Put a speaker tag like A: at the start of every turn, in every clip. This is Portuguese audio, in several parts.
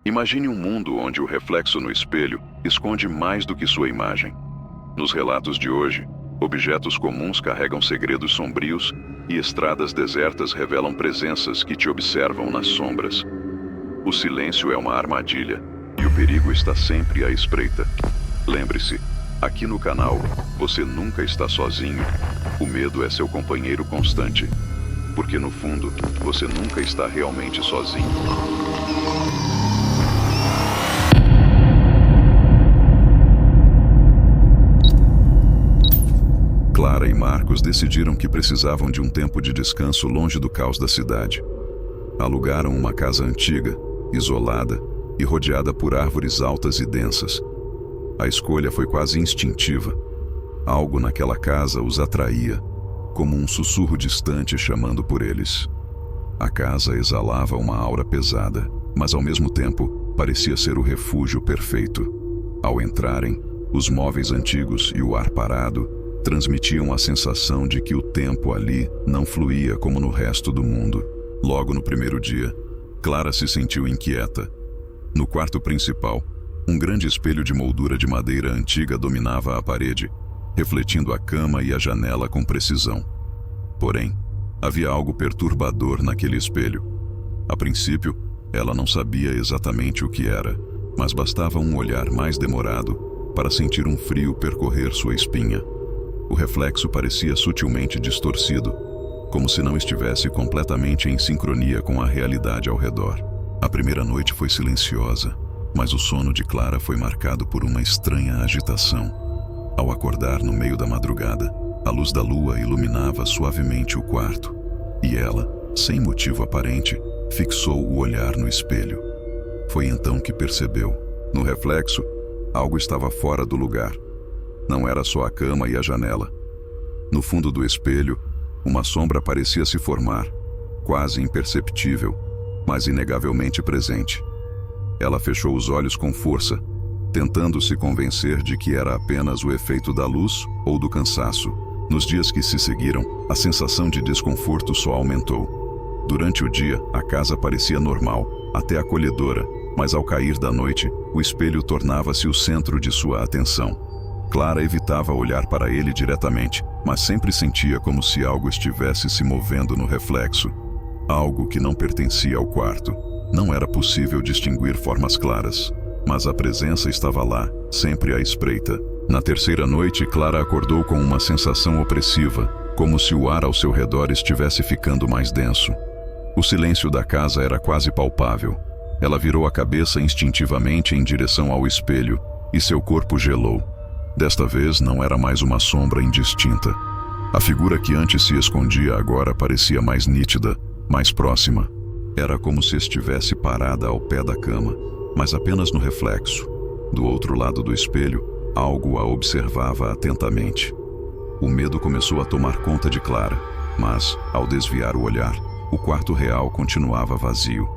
A: Imagine um mundo onde o reflexo no espelho esconde mais do que sua imagem. Nos relatos de hoje, objetos comuns carregam segredos sombrios e estradas desertas revelam presenças que te observam nas sombras. O silêncio é uma armadilha e o perigo está sempre à espreita. Lembre-se, aqui no canal, você nunca está sozinho. O medo é seu companheiro constante. Porque no fundo, você nunca está realmente sozinho. Clara e Marcos decidiram que precisavam de um tempo de descanso longe do caos da cidade. Alugaram uma casa antiga, isolada e rodeada por árvores altas e densas. A escolha foi quase instintiva. Algo naquela casa os atraía, como um sussurro distante chamando por eles. A casa exalava uma aura pesada, mas ao mesmo tempo parecia ser o refúgio perfeito. Ao entrarem, os móveis antigos e o ar parado transmitiam a sensação de que o tempo ali não fluía como no resto do mundo. Logo no primeiro dia, Clara se sentiu inquieta. No quarto principal, um grande espelho de moldura de madeira antiga dominava a parede, refletindo a cama e a janela com precisão. Porém, havia algo perturbador naquele espelho. A princípio, ela não sabia exatamente o que era, mas bastava um olhar mais demorado para sentir um frio percorrer sua espinha. O reflexo parecia sutilmente distorcido, como se não estivesse completamente em sincronia com a realidade ao redor. A primeira noite foi silenciosa, mas o sono de Clara foi marcado por uma estranha agitação. Ao acordar no meio da madrugada, a luz da lua iluminava suavemente o quarto, e ela, sem motivo aparente, fixou o olhar no espelho. Foi então que percebeu. No reflexo, algo estava fora do lugar. Não era só a cama e a janela. No fundo do espelho, uma sombra parecia se formar, quase imperceptível, mas inegavelmente presente. Ela fechou os olhos com força, tentando se convencer de que era apenas o efeito da luz ou do cansaço. Nos dias que se seguiram, a sensação de desconforto só aumentou. Durante o dia, a casa parecia normal, até acolhedora, mas ao cair da noite, o espelho tornava-se o centro de sua atenção. Clara evitava olhar para ele diretamente, mas sempre sentia como se algo estivesse se movendo no reflexo. Algo que não pertencia ao quarto. Não era possível distinguir formas claras, mas a presença estava lá, sempre à espreita. Na terceira noite, Clara acordou com uma sensação opressiva, como se o ar ao seu redor estivesse ficando mais denso. O silêncio da casa era quase palpável. Ela virou a cabeça instintivamente em direção ao espelho, e seu corpo gelou. Desta vez não era mais uma sombra indistinta. A figura que antes se escondia agora parecia mais nítida, mais próxima. Era como se estivesse parada ao pé da cama, mas apenas no reflexo. Do outro lado do espelho, algo a observava atentamente. O medo começou a tomar conta de Clara, mas, ao desviar o olhar, o quarto real continuava vazio.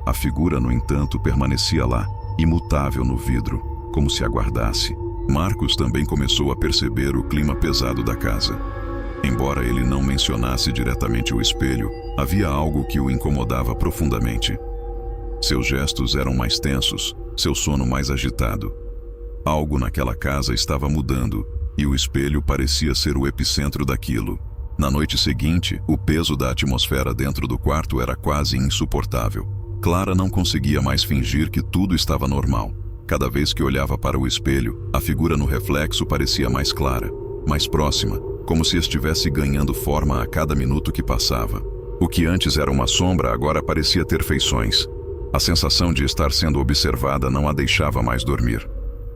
A: A figura, no entanto, permanecia lá, imutável no vidro, como se aguardasse. Marcos também começou a perceber o clima pesado da casa. Embora ele não mencionasse diretamente o espelho, havia algo que o incomodava profundamente. Seus gestos eram mais tensos, seu sono mais agitado. Algo naquela casa estava mudando, e o espelho parecia ser o epicentro daquilo. Na noite seguinte, o peso da atmosfera dentro do quarto era quase insuportável. Clara não conseguia mais fingir que tudo estava normal. Cada vez que olhava para o espelho, a figura no reflexo parecia mais clara, mais próxima, como se estivesse ganhando forma a cada minuto que passava. O que antes era uma sombra agora parecia ter feições. A sensação de estar sendo observada não a deixava mais dormir.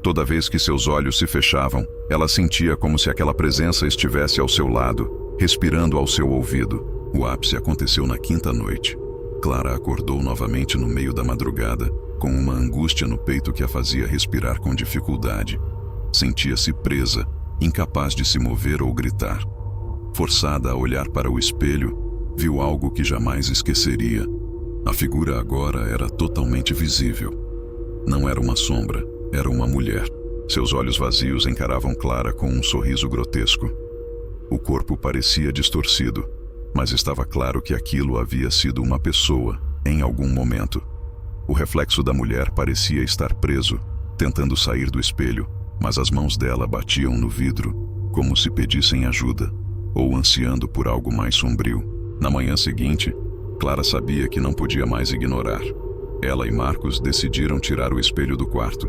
A: Toda vez que seus olhos se fechavam, ela sentia como se aquela presença estivesse ao seu lado, respirando ao seu ouvido. O ápice aconteceu na quinta noite. Clara acordou novamente no meio da madrugada, com uma angústia no peito que a fazia respirar com dificuldade. Sentia-se presa, incapaz de se mover ou gritar. Forçada a olhar para o espelho, viu algo que jamais esqueceria. A figura agora era totalmente visível. Não era uma sombra, era uma mulher. Seus olhos vazios encaravam Clara com um sorriso grotesco. O corpo parecia distorcido, mas estava claro que aquilo havia sido uma pessoa, em algum momento. O reflexo da mulher parecia estar preso, tentando sair do espelho, mas as mãos dela batiam no vidro, como se pedissem ajuda, ou ansiando por algo mais sombrio. Na manhã seguinte, Clara sabia que não podia mais ignorar. Ela e Marcos decidiram tirar o espelho do quarto.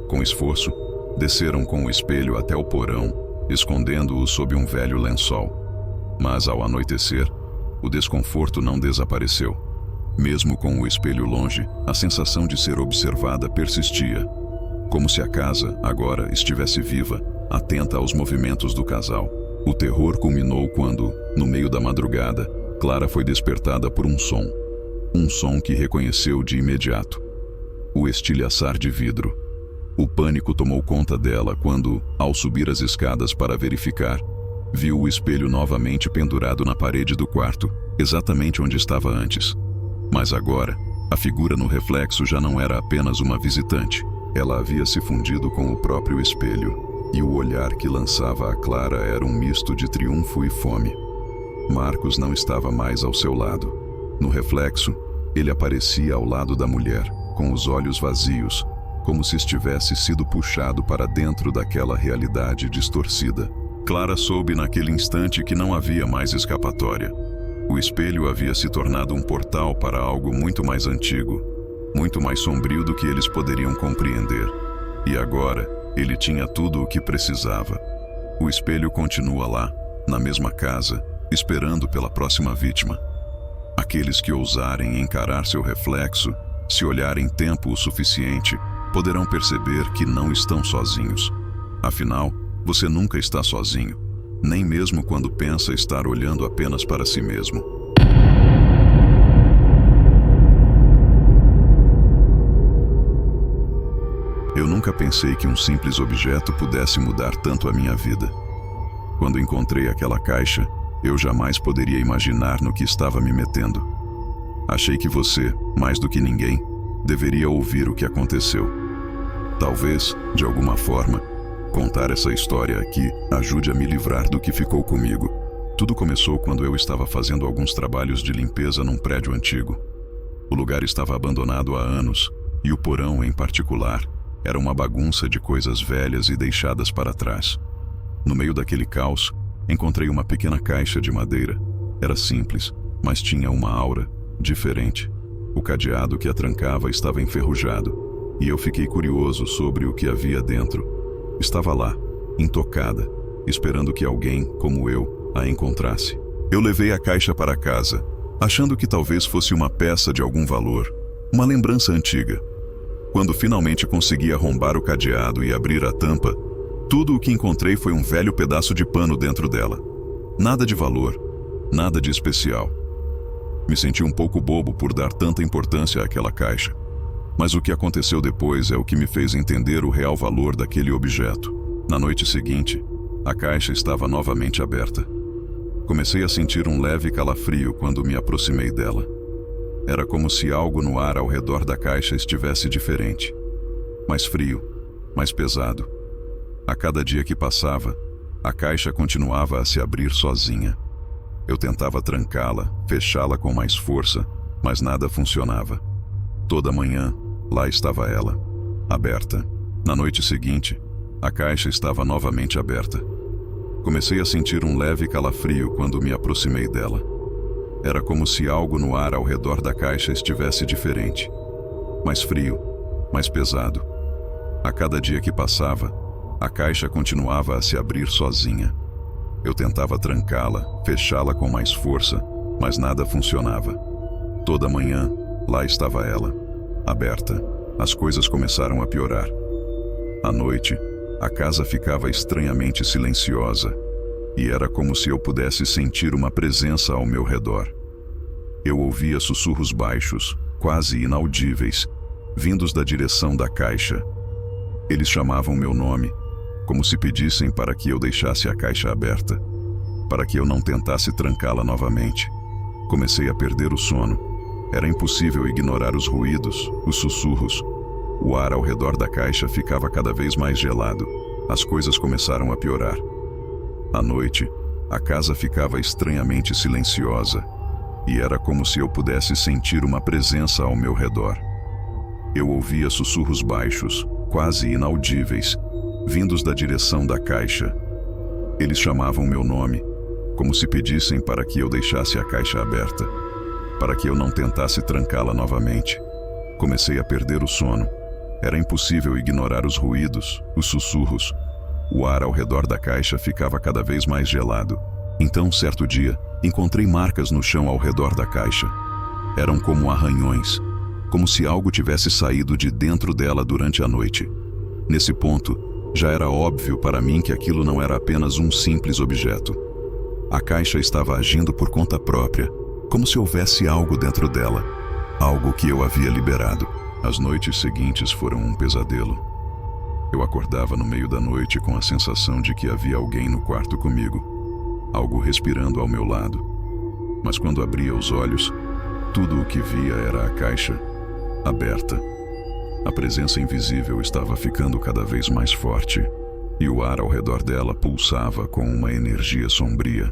A: Com esforço, desceram com o espelho até o porão, escondendo-o sob um velho lençol. Mas ao anoitecer, o desconforto não desapareceu. Mesmo com o espelho longe, a sensação de ser observada persistia, como se a casa, agora, estivesse viva, atenta aos movimentos do casal. O terror culminou quando, no meio da madrugada, Clara foi despertada por um som. Um som que reconheceu de imediato. O estilhaçar de vidro. O pânico tomou conta dela quando, ao subir as escadas para verificar, viu o espelho novamente pendurado na parede do quarto, exatamente onde estava antes. Mas agora, a figura no reflexo já não era apenas uma visitante. Ela havia se fundido com o próprio espelho, e o olhar que lançava a Clara era um misto de triunfo e fome. Marcos não estava mais ao seu lado. No reflexo, ele aparecia ao lado da mulher, com os olhos vazios, como se estivesse sido puxado para dentro daquela realidade distorcida. Clara soube naquele instante que não havia mais escapatória. O espelho havia se tornado um portal para algo muito mais antigo, muito mais sombrio do que eles poderiam compreender. E agora, ele tinha tudo o que precisava. O espelho continua lá, na mesma casa, esperando pela próxima vítima. Aqueles que ousarem encarar seu reflexo, se olharem tempo o suficiente, poderão perceber que não estão sozinhos. Afinal, você nunca está sozinho, nem mesmo quando pensa estar olhando apenas para si mesmo. Eu nunca pensei que um simples objeto pudesse mudar tanto a minha vida. Quando encontrei aquela caixa, eu jamais poderia imaginar no que estava me metendo. Achei que você, mais do que ninguém, deveria ouvir o que aconteceu. Talvez, de alguma forma, contar essa história aqui ajude a me livrar do que ficou comigo. Tudo começou quando eu estava fazendo alguns trabalhos de limpeza num prédio antigo. O lugar estava abandonado há anos, e o porão, em particular, era uma bagunça de coisas velhas e deixadas para trás. No meio daquele caos, encontrei uma pequena caixa de madeira. Era simples, mas tinha uma aura diferente. O cadeado que a trancava estava enferrujado, e eu fiquei curioso sobre o que havia dentro. Estava lá, intocada, esperando que alguém, como eu, a encontrasse. Eu levei a caixa para casa, achando que talvez fosse uma peça de algum valor, uma lembrança antiga. Quando finalmente consegui arrombar o cadeado e abrir a tampa, tudo o que encontrei foi um velho pedaço de pano dentro dela. Nada de valor, nada de especial. Me senti um pouco bobo por dar tanta importância àquela caixa. Mas o que aconteceu depois é o que me fez entender o real valor daquele objeto. Na noite seguinte, a caixa estava novamente aberta. Comecei a sentir um leve calafrio quando me aproximei dela. Era como se algo no ar ao redor da caixa estivesse diferente. Mais frio, mais pesado. A cada dia que passava, a caixa continuava a se abrir sozinha. Eu tentava trancá-la, fechá-la com mais força, mas nada funcionava. Toda manhã, lá estava ela, aberta. Na noite seguinte, a caixa estava novamente aberta. Comecei a sentir um leve calafrio quando me aproximei dela. Era como se algo no ar ao redor da caixa estivesse diferente. Mais frio, mais pesado. A cada dia que passava, a caixa continuava a se abrir sozinha. Eu tentava trancá-la, fechá-la com mais força, mas nada funcionava. Toda manhã, lá estava ela, aberta. As coisas começaram a piorar. À noite, a casa ficava estranhamente silenciosa, e era como se eu pudesse sentir uma presença ao meu redor. Eu ouvia sussurros baixos, quase inaudíveis, vindos da direção da caixa. Eles chamavam meu nome, como se pedissem para que eu deixasse a caixa aberta, para que eu não tentasse trancá-la novamente. Comecei a perder o sono. Era impossível ignorar os ruídos, os sussurros. O ar ao redor da caixa ficava cada vez mais gelado. As coisas começaram a piorar. À noite, a casa ficava estranhamente silenciosa, e era como se eu pudesse sentir uma presença ao meu redor. Eu ouvia sussurros baixos, quase inaudíveis, vindos da direção da caixa. Eles chamavam meu nome, como se pedissem para que eu deixasse a caixa aberta, para que eu não tentasse trancá-la novamente. Comecei a perder o sono. Era impossível ignorar os ruídos, os sussurros. O ar ao redor da caixa ficava cada vez mais gelado. Então, certo dia, encontrei marcas no chão ao redor da caixa. Eram como arranhões, como se algo tivesse saído de dentro dela durante a noite. Nesse ponto, já era óbvio para mim que aquilo não era apenas um simples objeto. A caixa estava agindo por conta própria, como se houvesse algo dentro dela, algo que eu havia liberado. As noites seguintes foram um pesadelo. Eu acordava no meio da noite com a sensação de que havia alguém no quarto comigo, algo respirando ao meu lado. Mas quando abria os olhos, tudo o que via era a caixa aberta. A presença invisível estava ficando cada vez mais forte, e o ar ao redor dela pulsava com uma energia sombria.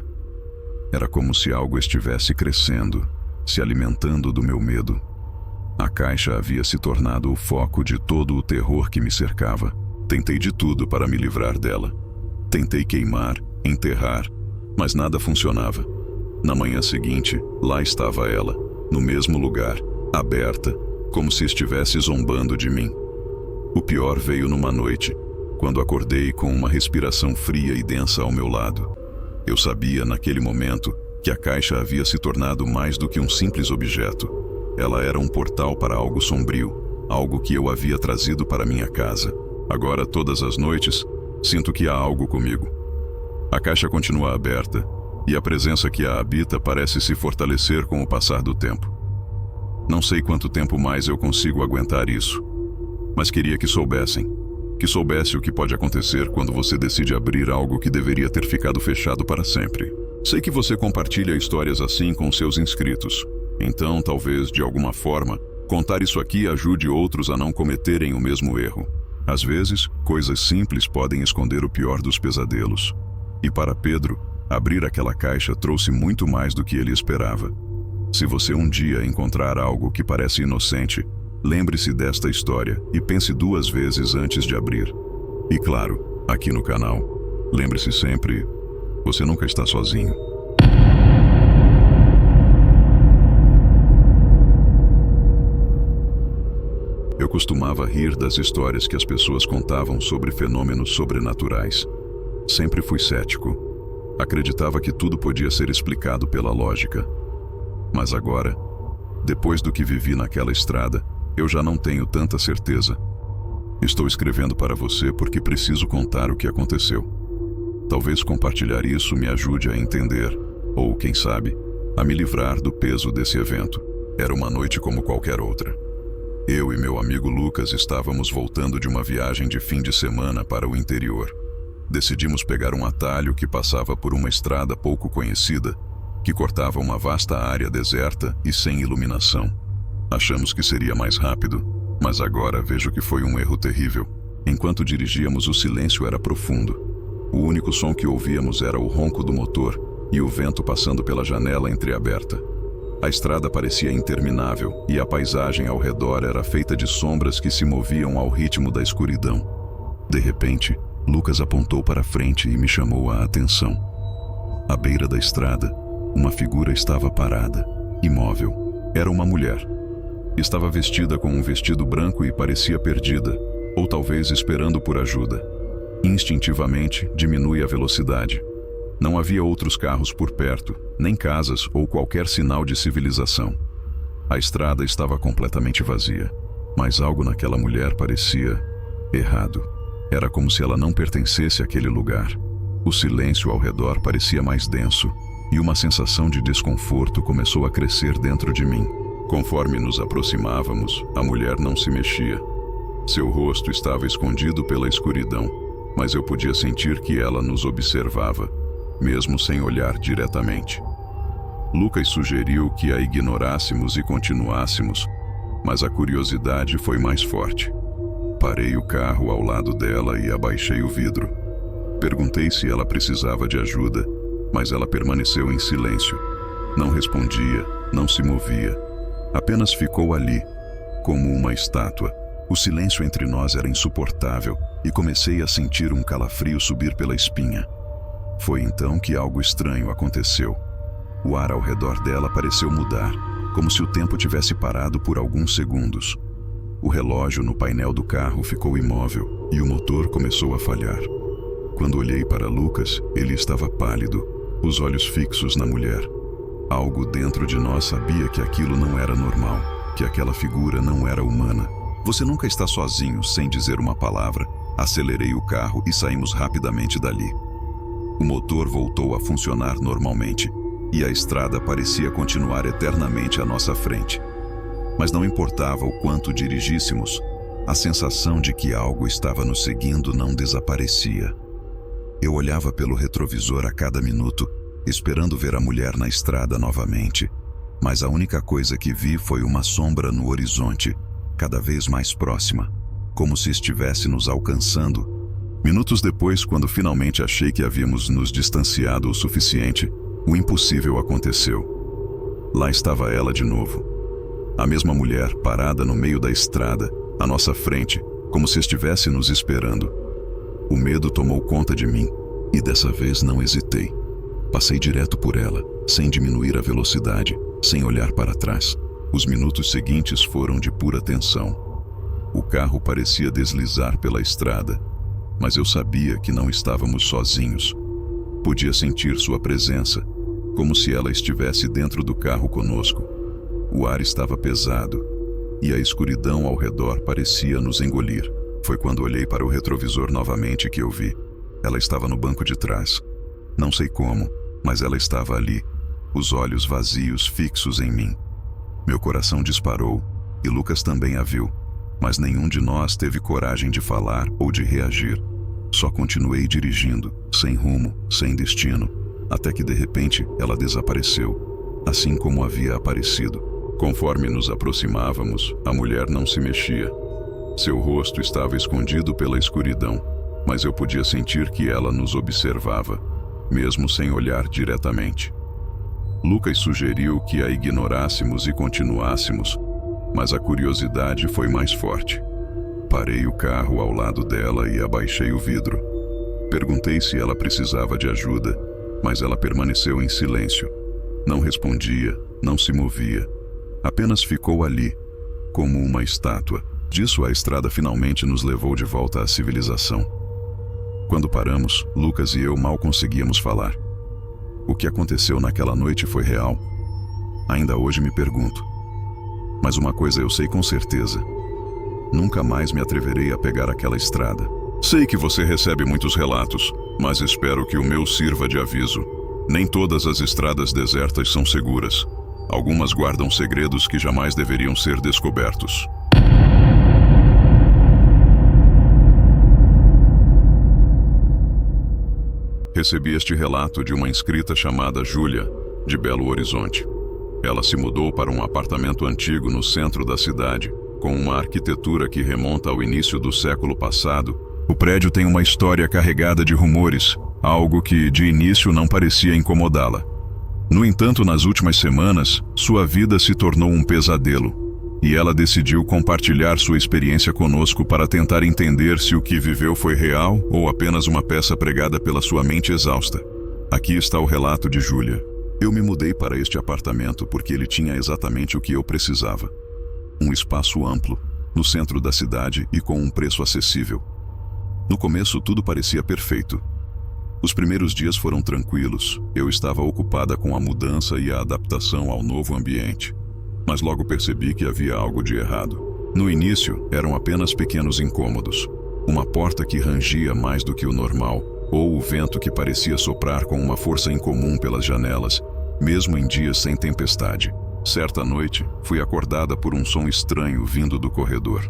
A: Era como se algo estivesse crescendo, se alimentando do meu medo. A caixa havia se tornado o foco de todo o terror que me cercava. Tentei de tudo para me livrar dela. Tentei queimar, enterrar, mas nada funcionava. Na manhã seguinte, lá estava ela, no mesmo lugar, aberta, como se estivesse zombando de mim. O pior veio numa noite, quando acordei com uma respiração fria e densa ao meu lado. Eu sabia, naquele momento, que a caixa havia se tornado mais do que um simples objeto. Ela era um portal para algo sombrio, algo que eu havia trazido para minha casa. Agora, todas as noites, sinto que há algo comigo. A caixa continua aberta, e a presença que a habita parece se fortalecer com o passar do tempo. Não sei quanto tempo mais eu consigo aguentar isso, mas queria que soubesse o que pode acontecer quando você decide abrir algo que deveria ter ficado fechado para sempre. Sei que você compartilha histórias assim com seus inscritos, então talvez, de alguma forma, contar isso aqui ajude outros a não cometerem o mesmo erro. Às vezes, coisas simples podem esconder o pior dos pesadelos. E para Pedro, abrir aquela caixa trouxe muito mais do que ele esperava. Se você um dia encontrar algo que parece inocente, lembre-se desta história e pense 2 vezes antes de abrir. E claro, aqui no canal, lembre-se sempre, você nunca está sozinho. Eu costumava rir das histórias que as pessoas contavam sobre fenômenos sobrenaturais. Sempre fui cético. Acreditava que tudo podia ser explicado pela lógica. Mas agora, depois do que vivi naquela estrada, eu já não tenho tanta certeza. Estou escrevendo para você porque preciso contar o que aconteceu. Talvez compartilhar isso me ajude a entender, ou, quem sabe, a me livrar do peso desse evento. Era uma noite como qualquer outra. Eu e meu amigo Lucas estávamos voltando de uma viagem de fim de semana para o interior. Decidimos pegar um atalho que passava por uma estrada pouco conhecida, que cortava uma vasta área deserta e sem iluminação. Achamos que seria mais rápido, mas agora vejo que foi um erro terrível. Enquanto dirigíamos, o silêncio era profundo. O único som que ouvíamos era o ronco do motor e o vento passando pela janela entreaberta. A estrada parecia interminável e a paisagem ao redor era feita de sombras que se moviam ao ritmo da escuridão. De repente, Lucas apontou para frente e me chamou a atenção. À beira da estrada, uma figura estava parada, imóvel. Era uma mulher. Estava vestida com um vestido branco e parecia perdida, ou talvez esperando por ajuda. Instintivamente, diminui a velocidade. Não havia outros carros por perto, nem casas ou qualquer sinal de civilização. A estrada estava completamente vazia, mas algo naquela mulher parecia errado. Era como se ela não pertencesse àquele lugar. O silêncio ao redor parecia mais denso, e uma sensação de desconforto começou a crescer dentro de mim. Conforme nos aproximávamos, a mulher não se mexia. Seu rosto estava escondido pela escuridão, mas eu podia sentir que ela nos observava, mesmo sem olhar diretamente. Lucas sugeriu que a ignorássemos e continuássemos, mas a curiosidade foi mais forte. Parei o carro ao lado dela e abaixei o vidro. Perguntei se ela precisava de ajuda, mas ela permaneceu em silêncio. Não respondia, não se movia. Apenas ficou ali, como uma estátua. O silêncio entre nós era insuportável e comecei a sentir um calafrio subir pela espinha. Foi então que algo estranho aconteceu. O ar ao redor dela pareceu mudar, como se o tempo tivesse parado por alguns segundos. O relógio no painel do carro ficou imóvel e o motor começou a falhar. Quando olhei para Lucas, ele estava pálido, os olhos fixos na mulher. Algo dentro de nós sabia que aquilo não era normal, que aquela figura não era humana. Você nunca está sozinho, sem dizer uma palavra. Acelerei o carro e saímos rapidamente dali. O motor voltou a funcionar normalmente e a estrada parecia continuar eternamente à nossa frente. Mas não importava o quanto dirigíssemos, a sensação de que algo estava nos seguindo não desaparecia. Eu olhava pelo retrovisor a cada minuto, esperando ver a mulher na estrada novamente, mas a única coisa que vi foi uma sombra no horizonte, cada vez mais próxima, como se estivesse nos alcançando. Minutos depois, quando finalmente achei que havíamos nos distanciado o suficiente, o impossível aconteceu. Lá estava ela de novo. A mesma mulher parada no meio da estrada, à nossa frente, como se estivesse nos esperando. O medo tomou conta de mim, e dessa vez não hesitei. Passei direto por ela, sem diminuir a velocidade, sem olhar para trás. Os minutos seguintes foram de pura tensão. O carro parecia deslizar pela estrada, mas eu sabia que não estávamos sozinhos. Podia sentir sua presença, como se ela estivesse dentro do carro conosco. O ar estava pesado, e a escuridão ao redor parecia nos engolir. Foi quando olhei para o retrovisor novamente que eu vi. Ela estava no banco de trás. Não sei como, mas ela estava ali, os olhos vazios fixos em mim. Meu coração disparou, e Lucas também a viu, mas nenhum de nós teve coragem de falar ou de reagir. Só continuei dirigindo, sem rumo, sem destino, até que de repente ela desapareceu, assim como havia aparecido. Conforme nos aproximávamos, a mulher não se mexia. Seu rosto estava escondido pela escuridão, mas eu podia sentir que ela nos observava, mesmo sem olhar diretamente. Lucas sugeriu que a ignorássemos e continuássemos, mas a curiosidade foi mais forte. Parei o carro ao lado dela e abaixei o vidro. Perguntei se ela precisava de ajuda, mas ela permaneceu em silêncio. Não respondia, não se movia. Apenas ficou ali, como uma estátua. Disso a estrada finalmente nos levou de volta à civilização. Quando paramos, Lucas e eu mal conseguíamos falar. O que aconteceu naquela noite foi real? Ainda hoje me pergunto. Mas uma coisa eu sei com certeza. Nunca mais me atreverei a pegar aquela estrada. Sei que você recebe muitos relatos, mas espero que o meu sirva de aviso. Nem todas as estradas desertas são seguras. Algumas guardam segredos que jamais deveriam ser descobertos. Recebi este relato de uma inscrita chamada Júlia, de Belo Horizonte. Ela se mudou para um apartamento antigo no centro da cidade, com uma arquitetura que remonta ao início do século passado. O prédio tem uma história carregada de rumores, algo que de início não parecia incomodá-la. No entanto, nas últimas semanas, sua vida se tornou um pesadelo, e ela decidiu compartilhar sua experiência conosco para tentar entender se o que viveu foi real ou apenas uma peça pregada pela sua mente exausta. Aqui está o relato de Júlia. Eu me mudei para este apartamento porque ele tinha exatamente o que eu precisava. Um espaço amplo, no centro da cidade e com um preço acessível. No começo, tudo parecia perfeito. Os primeiros dias foram tranquilos. Eu estava ocupada com a mudança e a adaptação ao novo ambiente. Mas logo percebi que havia algo de errado. No início, eram apenas pequenos incômodos. Uma porta que rangia mais do que o normal, ou o vento que parecia soprar com uma força incomum pelas janelas, mesmo em dias sem tempestade. Certa noite, fui acordada por um som estranho vindo do corredor.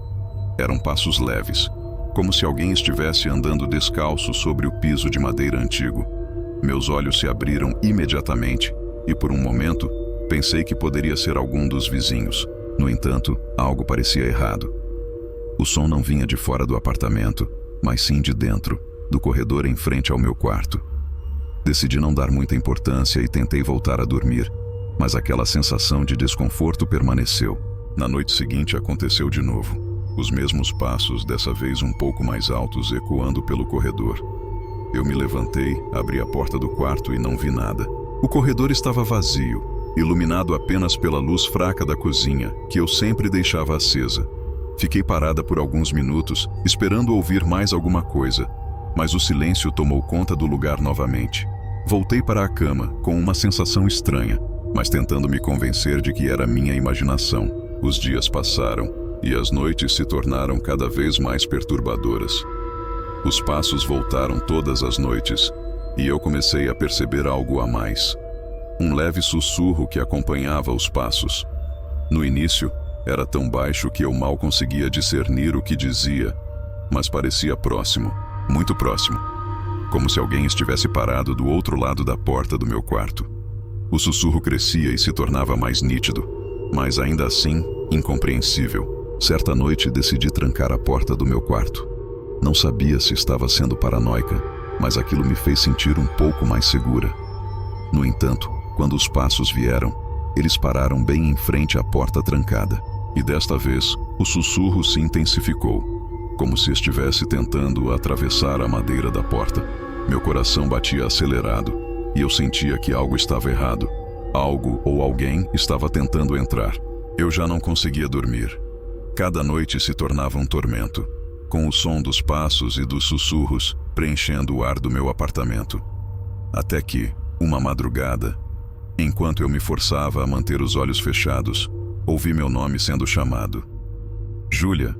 A: Eram passos leves, como se alguém estivesse andando descalço sobre o piso de madeira antigo. Meus olhos se abriram imediatamente e, por um momento, pensei que poderia ser algum dos vizinhos. No entanto, algo parecia errado. O som não vinha de fora do apartamento, mas sim de dentro, do corredor em frente ao meu quarto. Decidi não dar muita importância e tentei voltar a dormir, mas aquela sensação de desconforto permaneceu. Na noite seguinte aconteceu de novo. Os mesmos passos, dessa vez um pouco mais altos, ecoando pelo corredor. Eu me levantei, abri a porta do quarto e não vi nada. O corredor estava vazio, iluminado apenas pela luz fraca da cozinha, que eu sempre deixava acesa. Fiquei parada por alguns minutos, esperando ouvir mais alguma coisa, mas o silêncio tomou conta do lugar novamente. Voltei para a cama, com uma sensação estranha, mas tentando me convencer de que era minha imaginação. Os dias passaram, e as noites se tornaram cada vez mais perturbadoras. Os passos voltaram todas as noites, e eu comecei a perceber algo a mais. Um leve sussurro que acompanhava os passos. No início, era tão baixo que eu mal conseguia discernir o que dizia, mas parecia próximo, muito próximo, como se alguém estivesse parado do outro lado da porta do meu quarto. O sussurro crescia e se tornava mais nítido, mas ainda assim, incompreensível. Certa noite decidi trancar a porta do meu quarto. Não sabia se estava sendo paranoica, mas aquilo me fez sentir um pouco mais segura. No entanto, quando os passos vieram, eles pararam bem em frente à porta trancada. E desta vez, o sussurro se intensificou, como se estivesse tentando atravessar a madeira da porta. Meu coração batia acelerado, e eu sentia que algo estava errado. Algo ou alguém estava tentando entrar. Eu já não conseguia dormir. Cada noite se tornava um tormento, com o som dos passos e dos sussurros preenchendo o ar do meu apartamento. Até que, uma madrugada, enquanto eu me forçava a manter os olhos fechados, ouvi meu nome sendo chamado. Júlia,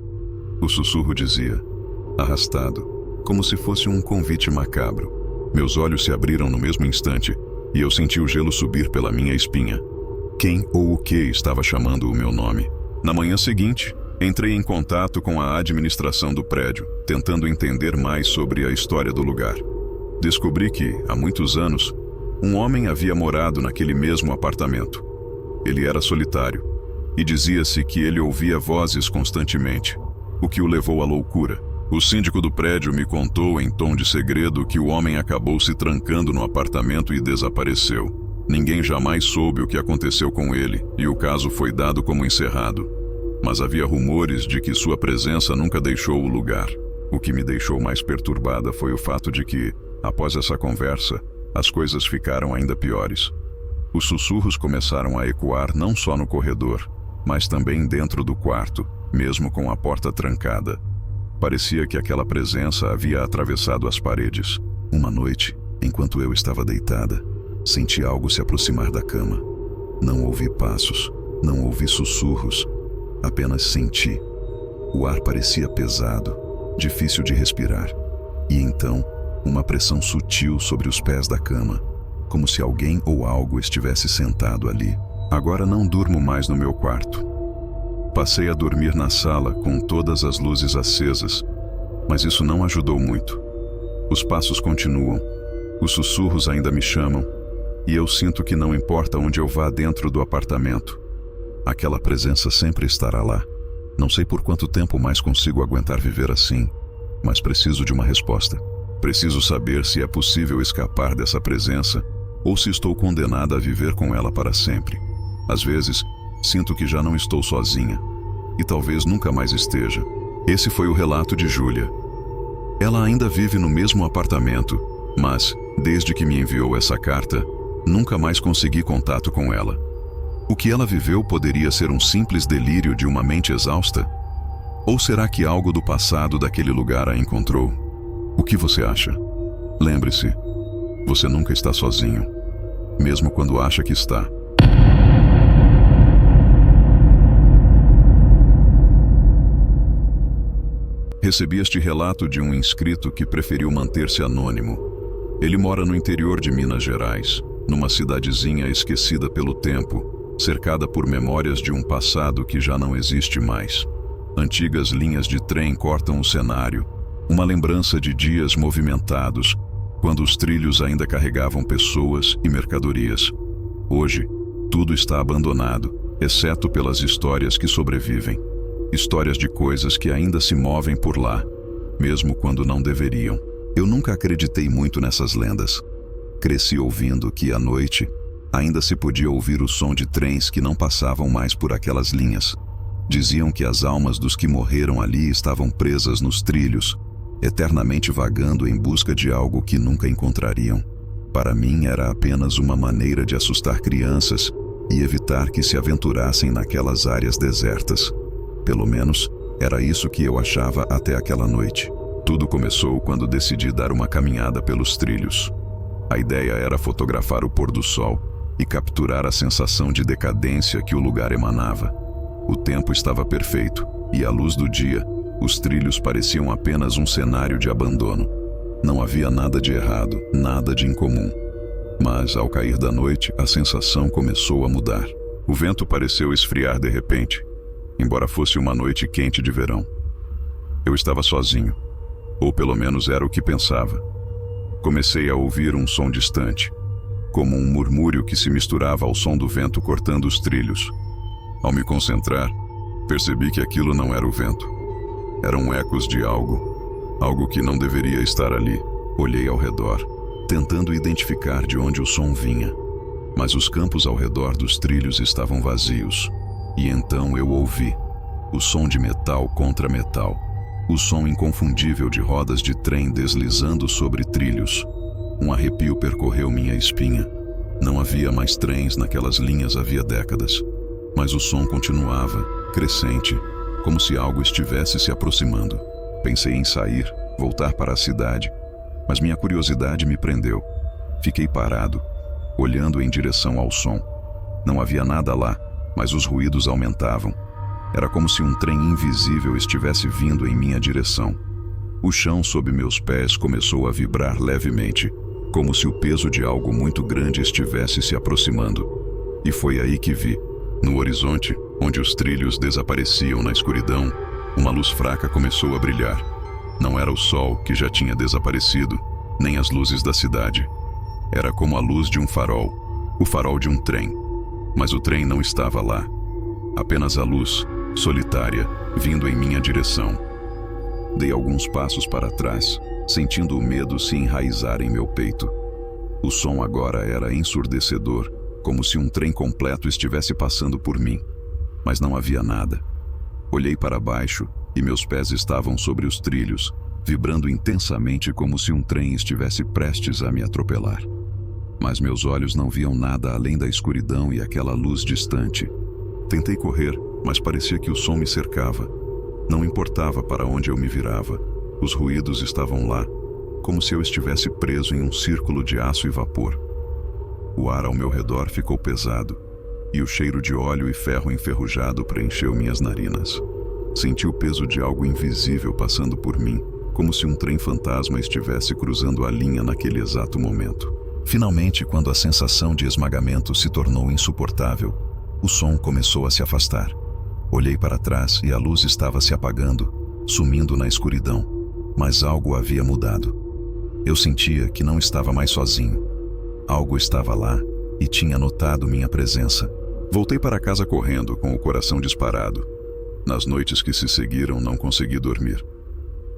A: o sussurro dizia, arrastado, como se fosse um convite macabro. Meus olhos se abriram no mesmo instante, e eu senti o gelo subir pela minha espinha. Quem ou o que estava chamando o meu nome? Na manhã seguinte, entrei em contato com a administração do prédio, tentando entender mais sobre a história do lugar. Descobri que, há muitos anos, um homem havia morado naquele mesmo apartamento. Ele era solitário, e dizia-se que ele ouvia vozes constantemente, o que o levou à loucura. O síndico do prédio me contou em tom de segredo que o homem acabou se trancando no apartamento e desapareceu. Ninguém jamais soube o que aconteceu com ele, e o caso foi dado como encerrado. Mas havia rumores de que sua presença nunca deixou o lugar. O que me deixou mais perturbada foi o fato de que, após essa conversa, as coisas ficaram ainda piores. Os sussurros começaram a ecoar não só no corredor, mas também dentro do quarto, mesmo com a porta trancada. Parecia que aquela presença havia atravessado as paredes. Uma noite, enquanto eu estava deitada, senti algo se aproximar da cama. Não ouvi passos, não ouvi sussurros, apenas senti. O ar parecia pesado, difícil de respirar. E então, uma pressão sutil sobre os pés da cama, como se alguém ou algo estivesse sentado ali. Agora não durmo mais no meu quarto. Passei a dormir na sala com todas as luzes acesas, mas isso não ajudou muito. Os passos continuam, os sussurros ainda me chamam, e eu sinto que não importa onde eu vá dentro do apartamento, aquela presença sempre estará lá. Não sei por quanto tempo mais consigo aguentar viver assim, mas preciso de uma resposta. Preciso saber se é possível escapar dessa presença ou se estou condenada a viver com ela para sempre. Às vezes, sinto que já não estou sozinha, e talvez nunca mais esteja. Esse foi o relato de Júlia. Ela ainda vive no mesmo apartamento, mas, desde que me enviou essa carta, nunca mais consegui contato com ela. O que ela viveu poderia ser um simples delírio de uma mente exausta? Ou será que algo do passado daquele lugar a encontrou? O que você acha? Lembre-se, você nunca está sozinho, mesmo quando acha que está. Recebi este relato de um inscrito que preferiu manter-se anônimo. Ele mora no interior de Minas Gerais, numa cidadezinha esquecida pelo tempo, cercada por memórias de um passado que já não existe mais. Antigas linhas de trem cortam o cenário, uma lembrança de dias movimentados, quando os trilhos ainda carregavam pessoas e mercadorias. Hoje, tudo está abandonado, exceto pelas histórias que sobrevivem. Histórias de coisas que ainda se movem por lá, mesmo quando não deveriam. Eu nunca acreditei muito nessas lendas. Cresci ouvindo que, à noite, ainda se podia ouvir o som de trens que não passavam mais por aquelas linhas. Diziam que as almas dos que morreram ali estavam presas nos trilhos, eternamente vagando em busca de algo que nunca encontrariam. Para mim era apenas uma maneira de assustar crianças e evitar que se aventurassem naquelas áreas desertas. Pelo menos, era isso que eu achava até aquela noite. Tudo começou quando decidi dar uma caminhada pelos trilhos. A ideia era fotografar o pôr do sol e capturar a sensação de decadência que o lugar emanava. O tempo estava perfeito e, à luz do dia, os trilhos pareciam apenas um cenário de abandono. Não havia nada de errado, nada de incomum. Mas, ao cair da noite, a sensação começou a mudar. O vento pareceu esfriar de repente, embora fosse uma noite quente de verão. Eu estava sozinho, ou pelo menos era o que pensava. Comecei a ouvir um som distante, como um murmúrio que se misturava ao som do vento cortando os trilhos. Ao me concentrar, percebi que aquilo não era o vento. Eram ecos de algo que não deveria estar ali. Olhei ao redor, tentando identificar de onde o som vinha. Mas os campos ao redor dos trilhos estavam vazios. E então eu ouvi o som de metal contra metal. O som inconfundível de rodas de trem deslizando sobre trilhos. Um arrepio percorreu minha espinha. Não havia mais trens naquelas linhas havia décadas. Mas o som continuava, crescente, como se algo estivesse se aproximando. Pensei em sair, voltar para a cidade, mas minha curiosidade me prendeu. Fiquei parado, olhando em direção ao som. Não havia nada lá, mas os ruídos aumentavam. Era como se um trem invisível estivesse vindo em minha direção. O chão sob meus pés começou a vibrar levemente, como se o peso de algo muito grande estivesse se aproximando. E foi aí que vi, no horizonte, onde os trilhos desapareciam na escuridão, uma luz fraca começou a brilhar. Não era o sol, que já tinha desaparecido, nem as luzes da cidade. Era como a luz de um farol, o farol de um trem. Mas o trem não estava lá. Apenas a luz, solitária, vindo em minha direção. Dei alguns passos para trás, sentindo o medo se enraizar em meu peito. O som agora era ensurdecedor, como se um trem completo estivesse passando por mim. Mas não havia nada. Olhei para baixo e meus pés estavam sobre os trilhos, vibrando intensamente como se um trem estivesse prestes a me atropelar. Mas meus olhos não viam nada além da escuridão e aquela luz distante. Tentei correr, mas parecia que o som me cercava. Não importava para onde eu me virava. Os ruídos estavam lá, como se eu estivesse preso em um círculo de aço e vapor. O ar ao meu redor ficou pesado, e o cheiro de óleo e ferro enferrujado preencheu minhas narinas. Senti o peso de algo invisível passando por mim, como se um trem fantasma estivesse cruzando a linha naquele exato momento. Finalmente, quando a sensação de esmagamento se tornou insuportável, o som começou a se afastar. Olhei para trás e a luz estava se apagando, sumindo na escuridão, mas algo havia mudado. Eu sentia que não estava mais sozinho. Algo estava lá e tinha notado minha presença. Voltei para casa correndo, com o coração disparado. Nas noites que se seguiram, não consegui dormir.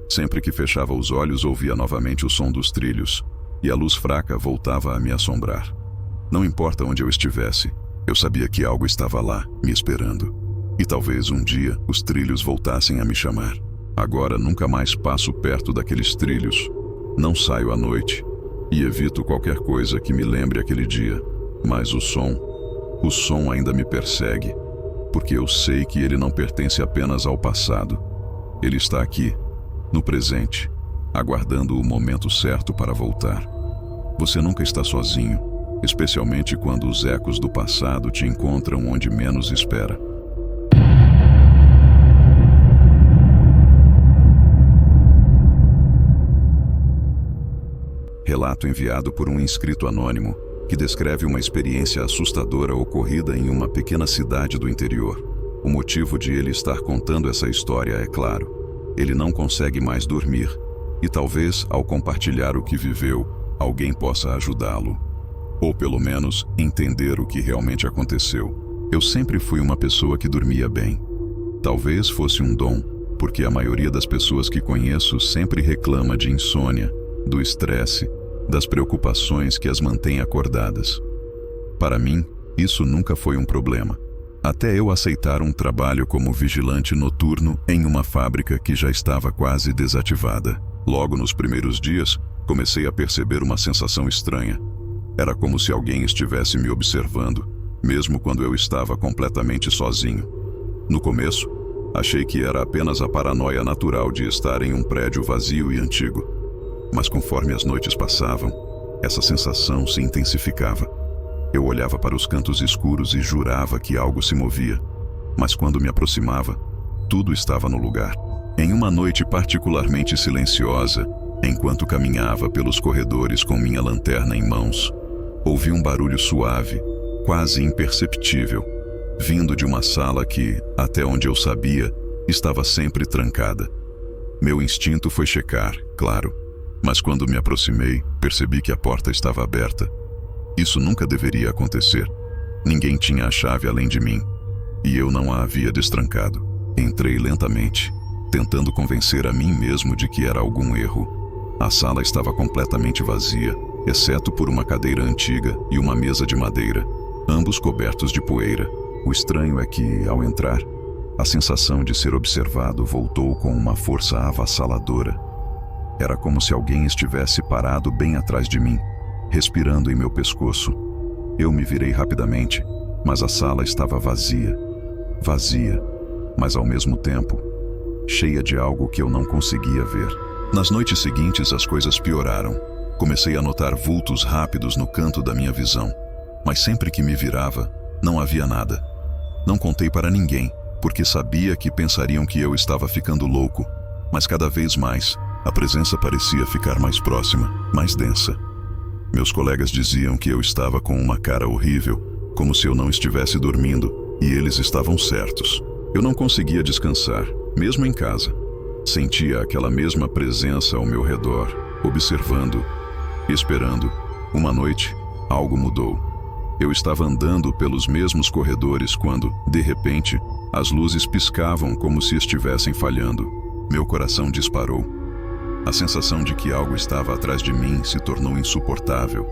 A: Sempre que fechava os olhos, ouvia novamente o som dos trilhos, e a luz fraca voltava a me assombrar. Não importa onde eu estivesse, eu sabia que algo estava lá, me esperando. E talvez um dia os trilhos voltassem a me chamar. Agora nunca mais passo perto daqueles trilhos. Não saio à noite e evito qualquer coisa que me lembre aquele dia. Mas o som ainda me persegue, porque eu sei que ele não pertence apenas ao passado. Ele está aqui, no presente, aguardando o momento certo para voltar. Você nunca está sozinho, especialmente quando os ecos do passado te encontram onde menos espera. Relato enviado por um inscrito anônimo, que descreve uma experiência assustadora ocorrida em uma pequena cidade do interior. O motivo de ele estar contando essa história é claro. Ele não consegue mais dormir, e talvez, ao compartilhar o que viveu, alguém possa ajudá-lo. Ou pelo menos, entender o que realmente aconteceu. Eu sempre fui uma pessoa que dormia bem. Talvez fosse um dom, porque a maioria das pessoas que conheço sempre reclama de insônia, do estresse, das preocupações que as mantêm acordadas. Para mim, isso nunca foi um problema. até eu aceitar um trabalho como vigilante noturno em uma fábrica que já estava quase desativada. Logo nos primeiros dias, comecei a perceber uma sensação estranha. Era como se alguém estivesse me observando, mesmo quando eu estava completamente sozinho. No começo, achei que era apenas a paranoia natural de estar em um prédio vazio e antigo. Mas conforme as noites passavam, essa sensação se intensificava. Eu olhava para os cantos escuros e jurava que algo se movia. Mas quando me aproximava, tudo estava no lugar. Em uma noite particularmente silenciosa, enquanto caminhava pelos corredores com minha lanterna em mãos, ouvi um barulho suave, quase imperceptível, vindo de uma sala que, até onde eu sabia, estava sempre trancada. Meu instinto foi checar, claro, mas quando me aproximei, percebi que a porta estava aberta. Isso nunca deveria acontecer. Ninguém tinha a chave além de mim, e eu não a havia destrancado. Entrei lentamente, tentando convencer a mim mesmo de que era algum erro. A sala estava completamente vazia, exceto por uma cadeira antiga e uma mesa de madeira, ambos cobertos de poeira. O estranho é que, ao entrar, a sensação de ser observado voltou com uma força avassaladora. Era como se alguém estivesse parado bem atrás de mim, respirando em meu pescoço. Eu me virei rapidamente, mas a sala estava vazia. Vazia, mas ao mesmo tempo, cheia de algo que eu não conseguia ver. Nas noites seguintes, as coisas pioraram. Comecei a notar vultos rápidos no canto da minha visão, mas sempre que me virava, não havia nada. Não contei para ninguém, porque sabia que pensariam que eu estava ficando louco, mas cada vez mais, a presença parecia ficar mais próxima, mais densa. Meus colegas diziam que eu estava com uma cara horrível, como se eu não estivesse dormindo, e eles estavam certos. Eu não conseguia descansar, mesmo em casa. Sentia aquela mesma presença ao meu redor, observando, esperando. Uma noite, algo mudou. Eu estava andando pelos mesmos corredores quando, de repente, as luzes piscavam como se estivessem falhando. Meu coração disparou. A sensação de que algo estava atrás de mim se tornou insuportável.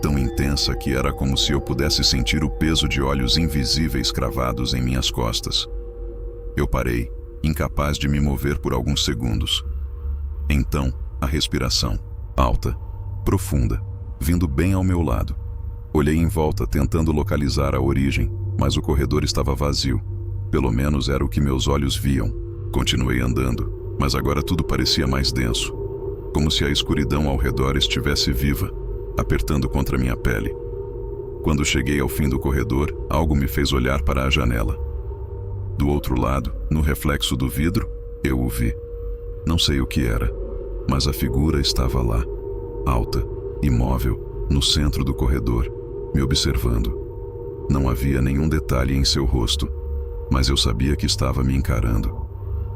A: Tão intensa que era como se eu pudesse sentir o peso de olhos invisíveis cravados em minhas costas. Eu parei, incapaz de me mover por alguns segundos. Então, a respiração, alta, profunda, vindo bem ao meu lado. Olhei em volta tentando localizar a origem, mas o corredor estava vazio. Pelo menos era o que meus olhos viam. Continuei andando, mas agora tudo parecia mais denso, como se a escuridão ao redor estivesse viva, apertando contra minha pele. Quando cheguei ao fim do corredor, algo me fez olhar para a janela. Do outro lado, no reflexo do vidro, eu o vi. Não sei o que era, mas a figura estava lá, alta, imóvel, no centro do corredor, me observando. Não havia nenhum detalhe em seu rosto, mas eu sabia que estava me encarando.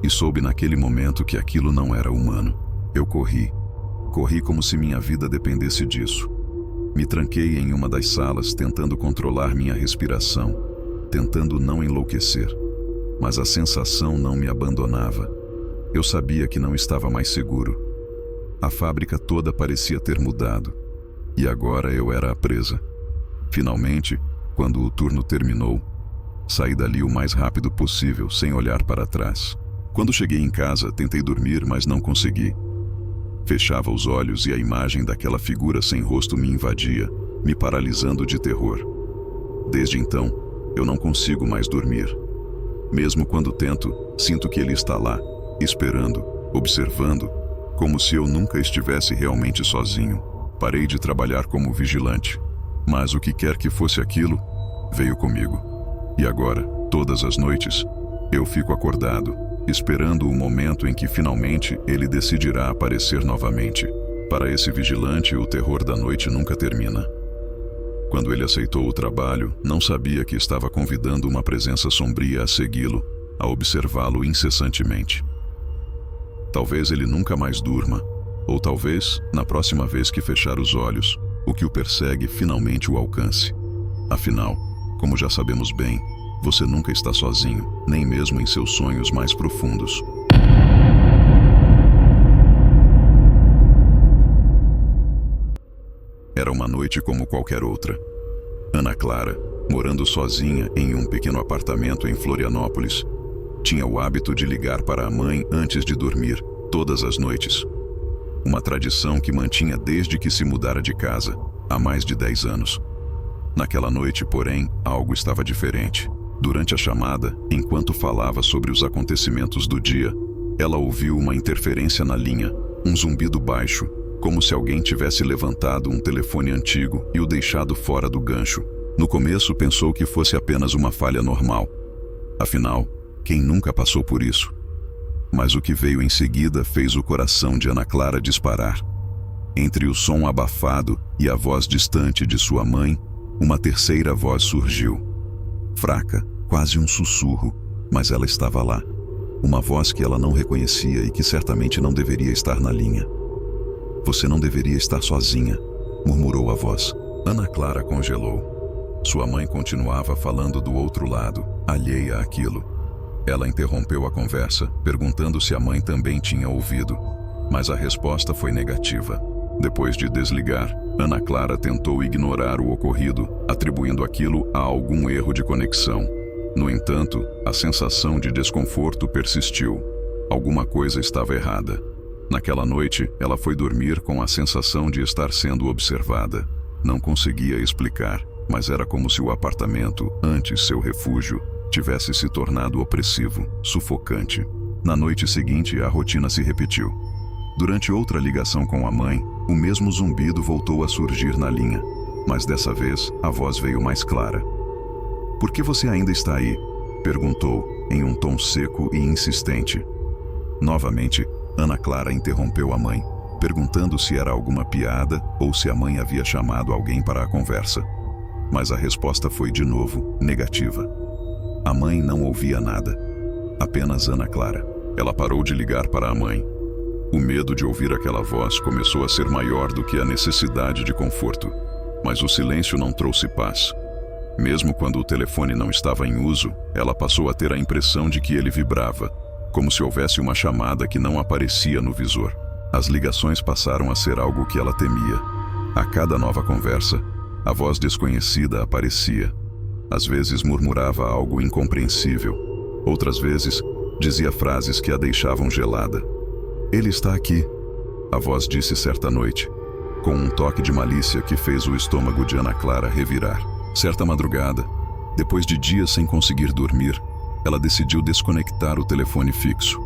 A: E soube naquele momento que aquilo não era humano. Eu corri como se minha vida dependesse disso. Me tranquei em uma das salas tentando controlar minha respiração, tentando não enlouquecer. Mas a sensação não me abandonava. Eu sabia que não estava mais seguro. A fábrica toda parecia ter mudado. E agora eu era a presa. Finalmente, quando o turno terminou, saí dali o mais rápido possível, sem olhar para trás. Quando cheguei em casa, tentei dormir, mas não consegui. Fechava os olhos e a imagem daquela figura sem rosto me invadia, me paralisando de terror. Desde então, eu não consigo mais dormir. Mesmo quando tento, sinto que ele está lá, esperando, observando, como se eu nunca estivesse realmente sozinho. Parei de trabalhar como vigilante, mas o que quer que fosse aquilo, veio comigo. E agora, todas as noites, eu fico acordado, esperando o momento em que finalmente ele decidirá aparecer novamente. Para esse vigilante, o terror da noite nunca termina. Quando ele aceitou o trabalho, não sabia que estava convidando uma presença sombria a segui-lo, a observá-lo incessantemente. Talvez ele nunca mais durma, ou talvez, na próxima vez que fechar os olhos, o que o persegue finalmente o alcance. Afinal, como já sabemos bem, você nunca está sozinho, nem mesmo em seus sonhos mais profundos. Era uma noite como qualquer outra. Ana Clara, morando sozinha em um pequeno apartamento em Florianópolis, tinha o hábito de ligar para a mãe antes de dormir, todas as noites. Uma tradição que mantinha desde que se mudara de casa, há mais de 10 anos. Naquela noite, porém, algo estava diferente. Durante a chamada, enquanto falava sobre os acontecimentos do dia, ela ouviu uma interferência na linha, um zumbido baixo, como se alguém tivesse levantado um telefone antigo e o deixado fora do gancho. No começo, pensou que fosse apenas uma falha normal. Afinal, quem nunca passou por isso? Mas o que veio em seguida fez o coração de Ana Clara disparar. Entre o som abafado e a voz distante de sua mãe, uma terceira voz surgiu. Fraca, quase um sussurro, mas ela estava lá. Uma voz que ela não reconhecia e que certamente não deveria estar na linha. "Você não deveria estar sozinha", murmurou a voz. Ana Clara congelou. Sua mãe continuava falando do outro lado, alheia àquilo. Ela interrompeu a conversa, perguntando se a mãe também tinha ouvido, mas a resposta foi negativa. Depois de desligar, Ana Clara tentou ignorar o ocorrido, atribuindo aquilo a algum erro de conexão. No entanto, a sensação de desconforto persistiu. Alguma coisa estava errada. Naquela noite, ela foi dormir com a sensação de estar sendo observada. Não conseguia explicar, mas era como se o apartamento, antes seu refúgio, tivesse se tornado opressivo, sufocante. Na noite seguinte, a rotina se repetiu. Durante outra ligação com a mãe, o mesmo zumbido voltou a surgir na linha, mas dessa vez a voz veio mais clara. "Por que você ainda está aí?", perguntou, em um tom seco e insistente. Novamente, Ana Clara interrompeu a mãe, perguntando se era alguma piada ou se a mãe havia chamado alguém para a conversa. Mas a resposta foi de novo negativa. A mãe não ouvia nada, apenas Ana Clara. Ela parou de ligar para a mãe. O medo de ouvir aquela voz começou a ser maior do que a necessidade de conforto, mas o silêncio não trouxe paz. Mesmo quando o telefone não estava em uso, ela passou a ter a impressão de que ele vibrava, como se houvesse uma chamada que não aparecia no visor. As ligações passaram a ser algo que ela temia. A cada nova conversa, a voz desconhecida aparecia. Às vezes murmurava algo incompreensível. Outras vezes, dizia frases que a deixavam gelada. "Ele está aqui", a voz disse certa noite, com um toque de malícia que fez o estômago de Ana Clara revirar. Certa madrugada, depois de dias sem conseguir dormir, ela decidiu desconectar o telefone fixo.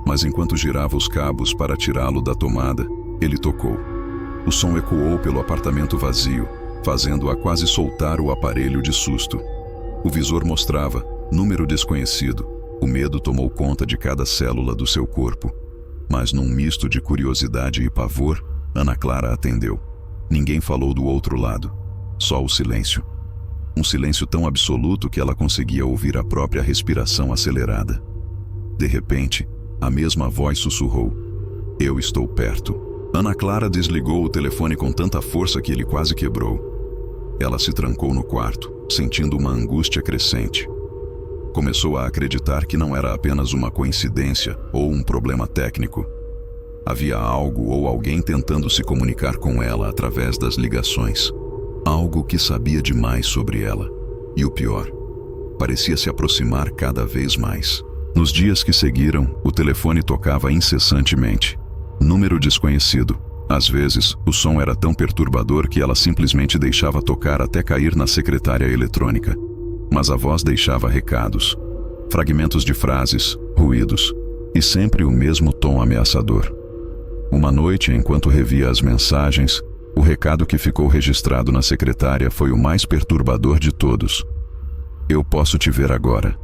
A: Mas enquanto girava os cabos para tirá-lo da tomada, ele tocou. O som ecoou pelo apartamento vazio, fazendo-a quase soltar o aparelho de susto. O visor mostrava número desconhecido. O medo tomou conta de cada célula do seu corpo. Mas num misto de curiosidade e pavor, Ana Clara atendeu. Ninguém falou do outro lado, só o silêncio. Um silêncio tão absoluto que ela conseguia ouvir a própria respiração acelerada. De repente, a mesma voz sussurrou: "Eu estou perto." Ana Clara desligou o telefone com tanta força que ele quase quebrou. Ela se trancou no quarto, sentindo uma angústia crescente. Começou a acreditar que não era apenas uma coincidência ou um problema técnico. Havia algo ou alguém tentando se comunicar com ela através das ligações. Algo que sabia demais sobre ela. E o pior, parecia se aproximar cada vez mais. Nos dias que seguiram, o telefone tocava incessantemente. Número desconhecido. Às vezes, o som era tão perturbador que ela simplesmente deixava tocar até cair na secretária eletrônica. Mas a voz deixava recados, fragmentos de frases, ruídos, e sempre o mesmo tom ameaçador. Uma noite, enquanto revia as mensagens, o recado que ficou registrado na secretária foi o mais perturbador de todos. "Eu posso te ver agora."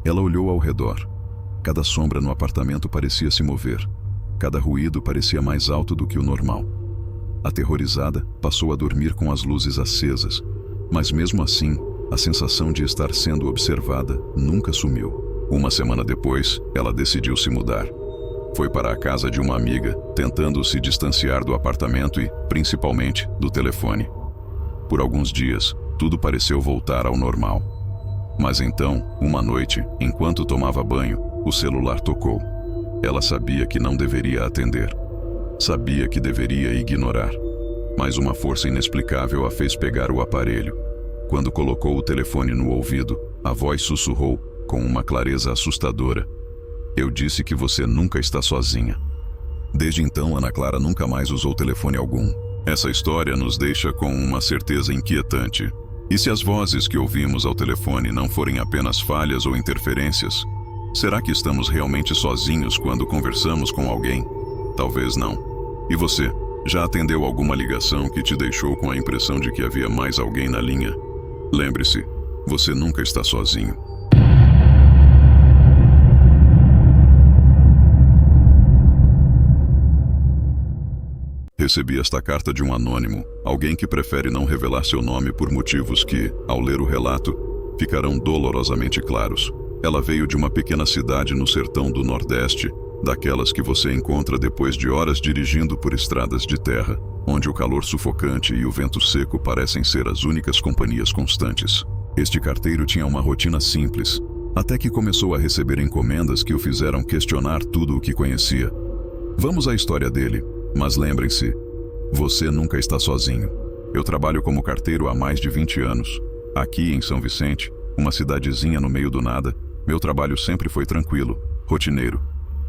A: Ela olhou ao redor. Cada sombra no apartamento parecia se mover. Cada ruído parecia mais alto do que o normal. Aterrorizada, passou a dormir com as luzes acesas, mas mesmo assim, a sensação de estar sendo observada nunca sumiu. Uma semana depois, ela decidiu se mudar. Foi para a casa de uma amiga, tentando se distanciar do apartamento e, principalmente, do telefone. Por alguns dias, tudo pareceu voltar ao normal. Mas então, uma noite, enquanto tomava banho, o celular tocou. Ela sabia que não deveria atender. Sabia que deveria ignorar. Mas uma força inexplicável a fez pegar o aparelho. Quando colocou o telefone no ouvido, a voz sussurrou, com uma clareza assustadora: "Eu disse que você nunca está sozinha." Desde então, Ana Clara nunca mais usou telefone algum. Essa história nos deixa com uma certeza inquietante. E se as vozes que ouvimos ao telefone não forem apenas falhas ou interferências? Será que estamos realmente sozinhos quando conversamos com alguém? Talvez não. E você, já atendeu alguma ligação que te deixou com a impressão de que havia mais alguém na linha? Lembre-se, você nunca está sozinho. Recebi esta carta de um anônimo, alguém que prefere não revelar seu nome por motivos que, ao ler o relato, ficarão dolorosamente claros. Ela veio de uma pequena cidade no sertão do Nordeste, daquelas que você encontra depois de horas dirigindo por estradas de terra, onde o calor sufocante e o vento seco parecem ser as únicas companhias constantes. Este carteiro tinha uma rotina simples, até que começou a receber encomendas que o fizeram questionar tudo o que conhecia. Vamos à história dele. Mas lembrem-se, você nunca está sozinho. Eu trabalho como carteiro há mais de 20 anos. Aqui em São Vicente, uma cidadezinha no meio do nada, meu trabalho sempre foi tranquilo, rotineiro.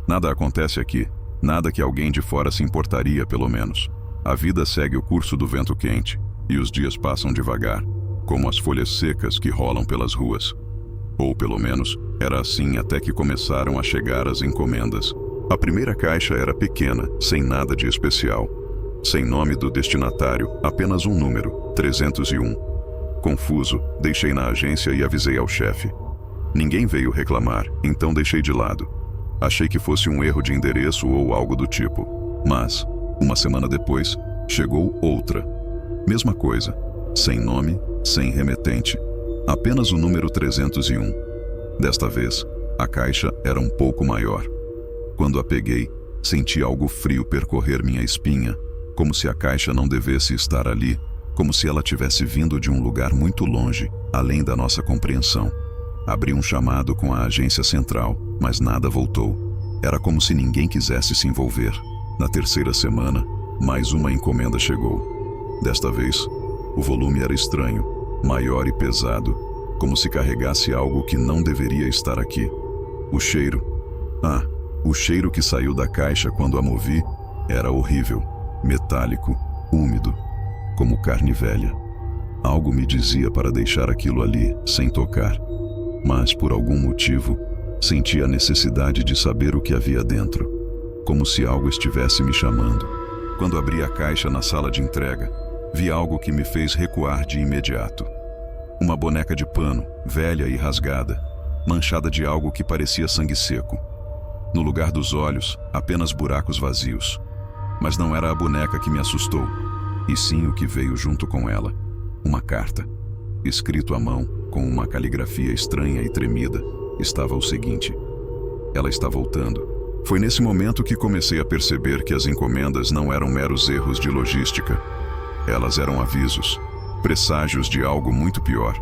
A: Nada acontece aqui, nada que alguém de fora se importaria, pelo menos. A vida segue o curso do vento quente, e os dias passam devagar, como as folhas secas que rolam pelas ruas. Ou pelo menos, era assim até que começaram a chegar as encomendas. A primeira caixa era pequena, sem nada de especial. Sem nome do destinatário, apenas um número, 301. Confuso, deixei na agência e avisei ao chefe. Ninguém veio reclamar, então deixei de lado. Achei que fosse um erro de endereço ou algo do tipo. Mas, uma semana depois, chegou outra. Mesma coisa, sem nome, sem remetente. Apenas o número 301. Desta vez, a caixa era um pouco maior. Quando a peguei, senti algo frio percorrer minha espinha, como se a caixa não devesse estar ali, como se ela tivesse vindo de um lugar muito longe, além da nossa compreensão. Abri um chamado com a agência central, mas nada voltou. Era como se ninguém quisesse se envolver. Na terceira semana, mais uma encomenda chegou. Desta vez, o volume era estranho, maior e pesado, como se carregasse algo que não deveria estar aqui. O cheiro... O cheiro que saiu da caixa quando a movi era horrível, metálico, úmido, como carne velha. Algo me dizia para deixar aquilo ali, sem tocar. Mas, por algum motivo, senti a necessidade de saber o que havia dentro, como se algo estivesse me chamando. Quando abri a caixa na sala de entrega, vi algo que me fez recuar de imediato. Uma boneca de pano, velha e rasgada, manchada de algo que parecia sangue seco. No lugar dos olhos, apenas buracos vazios. Mas não era a boneca que me assustou, e sim o que veio junto com ela. Uma carta. Escrito à mão, com uma caligrafia estranha e tremida, estava o seguinte: ela está voltando. Foi nesse momento que comecei a perceber que as encomendas não eram meros erros de logística. Elas eram avisos, presságios de algo muito pior.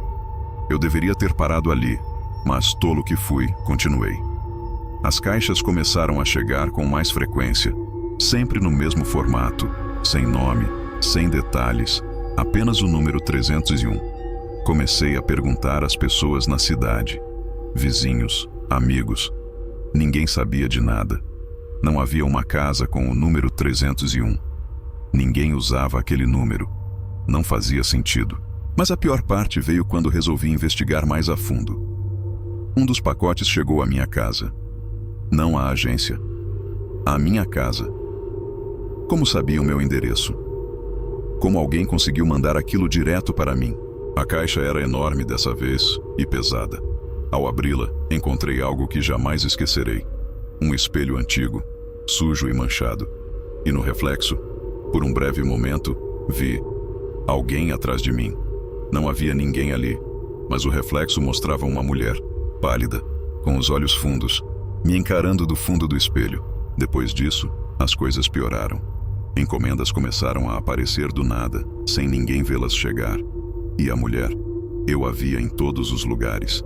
A: Eu deveria ter parado ali, mas tolo que fui, continuei. As caixas começaram a chegar com mais frequência, sempre no mesmo formato, sem nome, sem detalhes, apenas o número 301. Comecei a perguntar às pessoas na cidade, vizinhos, amigos. Ninguém sabia de nada. Não havia uma casa com o número 301. Ninguém usava aquele número. Não fazia sentido. Mas a pior parte veio quando resolvi investigar mais a fundo. Um dos pacotes chegou à minha casa. Não à agência. À minha casa. Como sabia o meu endereço? Como alguém conseguiu mandar aquilo direto para mim? A caixa era enorme dessa vez e pesada. Ao abri-la, encontrei algo que jamais esquecerei. Um espelho antigo, sujo e manchado. E no reflexo, por um breve momento, vi alguém atrás de mim. Não havia ninguém ali, mas o reflexo mostrava uma mulher, pálida, com os olhos fundos, me encarando do fundo do espelho. Depois disso, as coisas pioraram. Encomendas começaram a aparecer do nada, sem ninguém vê-las chegar. E a mulher, eu a via em todos os lugares.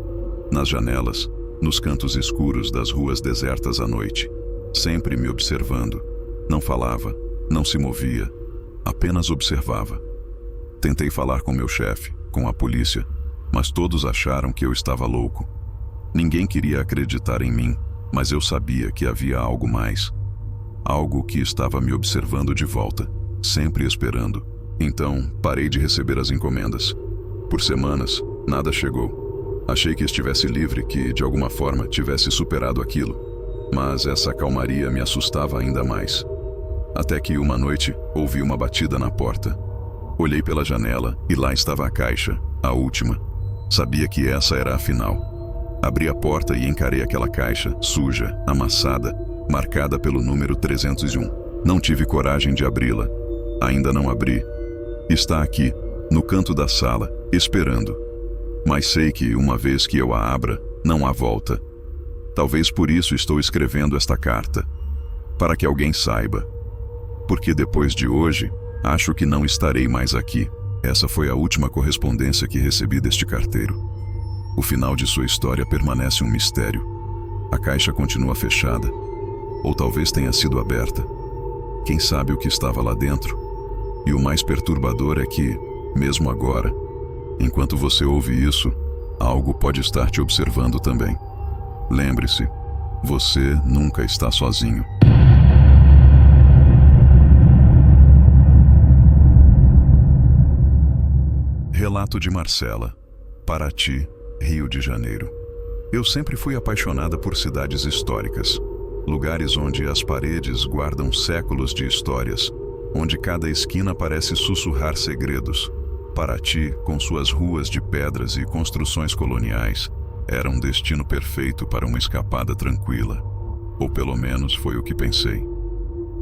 A: Nas janelas, nos cantos escuros das ruas desertas à noite, sempre me observando. Não falava, não se movia, apenas observava. Tentei falar com meu chefe, com a polícia, mas todos acharam que eu estava louco. Ninguém queria acreditar em mim, mas eu sabia que havia algo mais. Algo que estava me observando de volta, sempre esperando. Então, parei de receber as encomendas. Por semanas, nada chegou. Achei que estivesse livre, que, de alguma forma, tivesse superado aquilo. Mas essa calmaria me assustava ainda mais. Até que uma noite, ouvi uma batida na porta. Olhei pela janela e lá estava a caixa, a última. Sabia que essa era a final. Abri a porta e encarei aquela caixa, suja, amassada, marcada pelo número 301. Não tive coragem de abri-la. Ainda não abri. Está aqui, no canto da sala, esperando. Mas sei que, uma vez que eu a abra, não há volta. Talvez por isso estou escrevendo esta carta. Para que alguém saiba. Porque depois de hoje, acho que não estarei mais aqui. Essa foi a última correspondência que recebi deste carteiro. O final de sua história permanece um mistério. A caixa continua fechada. Ou talvez tenha sido aberta. Quem sabe o que estava lá dentro? E o mais perturbador é que, mesmo agora, enquanto você ouve isso, algo pode estar te observando também. Lembre-se, você nunca está sozinho. Relato de Marcela, Paraty, Rio de Janeiro. Eu sempre fui apaixonada por cidades históricas, lugares onde as paredes guardam séculos de histórias, onde cada esquina parece sussurrar segredos. Paraty, com suas ruas de pedras e construções coloniais, era um destino perfeito para uma escapada tranquila. Ou pelo menos foi o que pensei.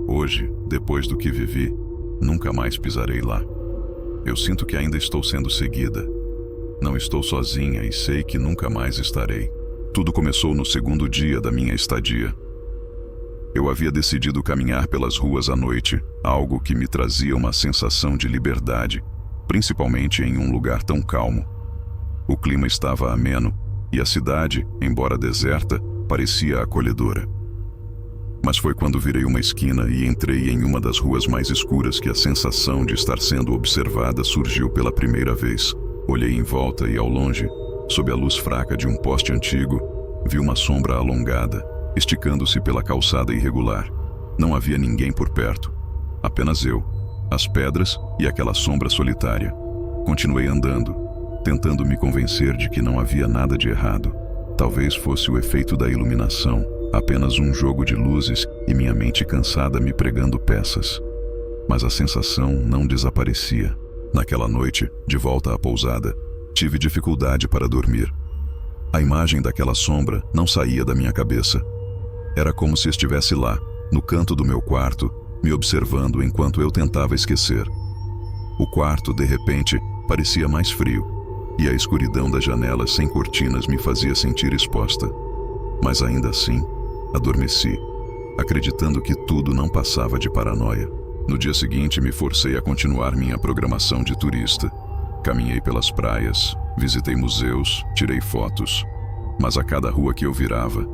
A: Hoje, depois do que vivi, nunca mais pisarei lá. Eu sinto que ainda estou sendo seguida. Não estou sozinha e sei que nunca mais estarei. Tudo começou no segundo dia da minha estadia. Eu havia decidido caminhar pelas ruas à noite, algo que me trazia uma sensação de liberdade, principalmente em um lugar tão calmo. O clima estava ameno e a cidade, embora deserta, parecia acolhedora. Mas foi quando virei uma esquina e entrei em uma das ruas mais escuras que a sensação de estar sendo observada surgiu pela primeira vez. Olhei em volta e ao longe, sob a luz fraca de um poste antigo, vi uma sombra alongada, esticando-se pela calçada irregular. Não havia ninguém por perto, apenas eu, as pedras e aquela sombra solitária. Continuei andando, tentando me convencer de que não havia nada de errado. Talvez fosse o efeito da iluminação, apenas um jogo de luzes e minha mente cansada me pregando peças. Mas a sensação não desaparecia. Naquela noite, de volta à pousada, tive dificuldade para dormir. A imagem daquela sombra não saía da minha cabeça. Era como se estivesse lá, no canto do meu quarto, me observando enquanto eu tentava esquecer. O quarto, de repente, parecia mais frio, e a escuridão das janelas sem cortinas me fazia sentir exposta. Mas ainda assim, adormeci, acreditando que tudo não passava de paranoia. No dia seguinte, me forcei a continuar minha programação de turista. Caminhei pelas praias, visitei museus, tirei fotos. Mas a cada rua que eu virava,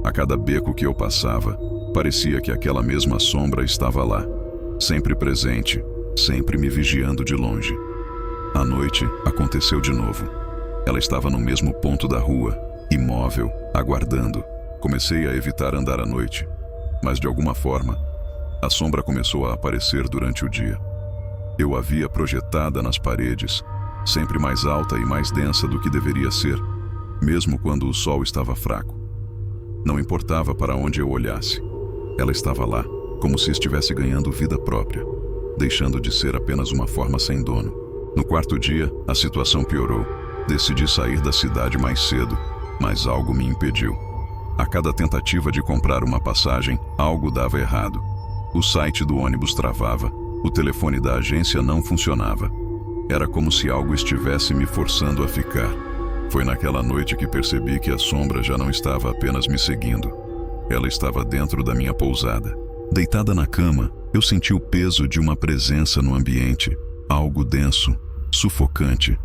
A: a cada beco que eu passava, parecia que aquela mesma sombra estava lá, sempre presente, sempre me vigiando de longe. À noite, aconteceu de novo. Ela estava no mesmo ponto da rua, imóvel, aguardando. Comecei a evitar andar à noite, mas de alguma forma, a sombra começou a aparecer durante o dia. Eu a via projetada nas paredes, sempre mais alta e mais densa do que deveria ser, mesmo quando o sol estava fraco. Não importava para onde eu olhasse. Ela estava lá, como se estivesse ganhando vida própria, deixando de ser apenas uma forma sem dono. No quarto dia, a situação piorou. Decidi sair da cidade mais cedo, mas algo me impediu. A cada tentativa de comprar uma passagem, algo dava errado. O site do ônibus travava, o telefone da agência não funcionava. Era como se algo estivesse me forçando a ficar. Foi naquela noite que percebi que a sombra já não estava apenas me seguindo. Ela estava dentro da minha pousada. Deitada na cama, eu senti o peso de uma presença no ambiente, algo denso, sufocante.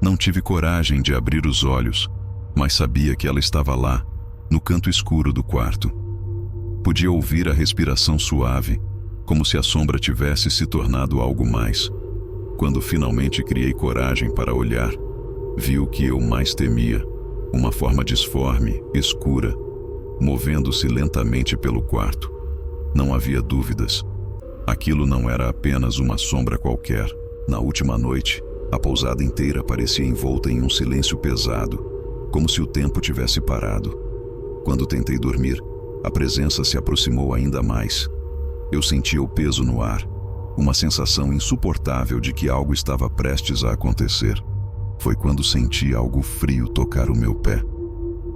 A: Não tive coragem de abrir os olhos, mas sabia que ela estava lá, no canto escuro do quarto. Podia ouvir a respiração suave, como se a sombra tivesse se tornado algo mais. Quando finalmente criei coragem para olhar, vi o que eu mais temia, uma forma disforme, escura, movendo-se lentamente pelo quarto. Não havia dúvidas. Aquilo não era apenas uma sombra qualquer. Na última noite, a pousada inteira parecia envolta em um silêncio pesado, como se o tempo tivesse parado. Quando tentei dormir, a presença se aproximou ainda mais. Eu sentia o peso no ar, uma sensação insuportável de que algo estava prestes a acontecer. Foi quando senti algo frio tocar o meu pé.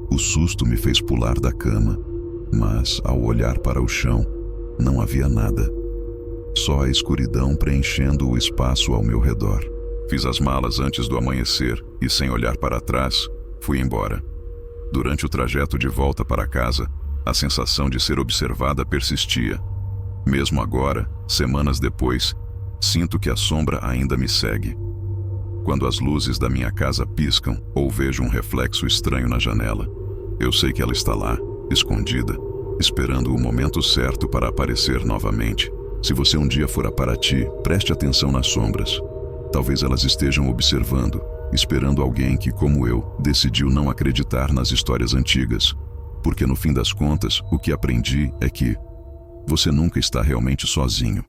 A: O susto me fez pular da cama, mas ao olhar para o chão, não havia nada. Só a escuridão preenchendo o espaço ao meu redor. Fiz as malas antes do amanhecer e, sem olhar para trás, fui embora. Durante o trajeto de volta para casa, a sensação de ser observada persistia. Mesmo agora, semanas depois, sinto que a sombra ainda me segue. Quando as luzes da minha casa piscam ou vejo um reflexo estranho na janela, eu sei que ela está lá, escondida, esperando o momento certo para aparecer novamente. Se você um dia for a Paraty, preste atenção nas sombras. Talvez elas estejam observando, esperando alguém que, como eu, decidiu não acreditar nas histórias antigas. Porque no fim das contas, o que aprendi é que você nunca está realmente sozinho.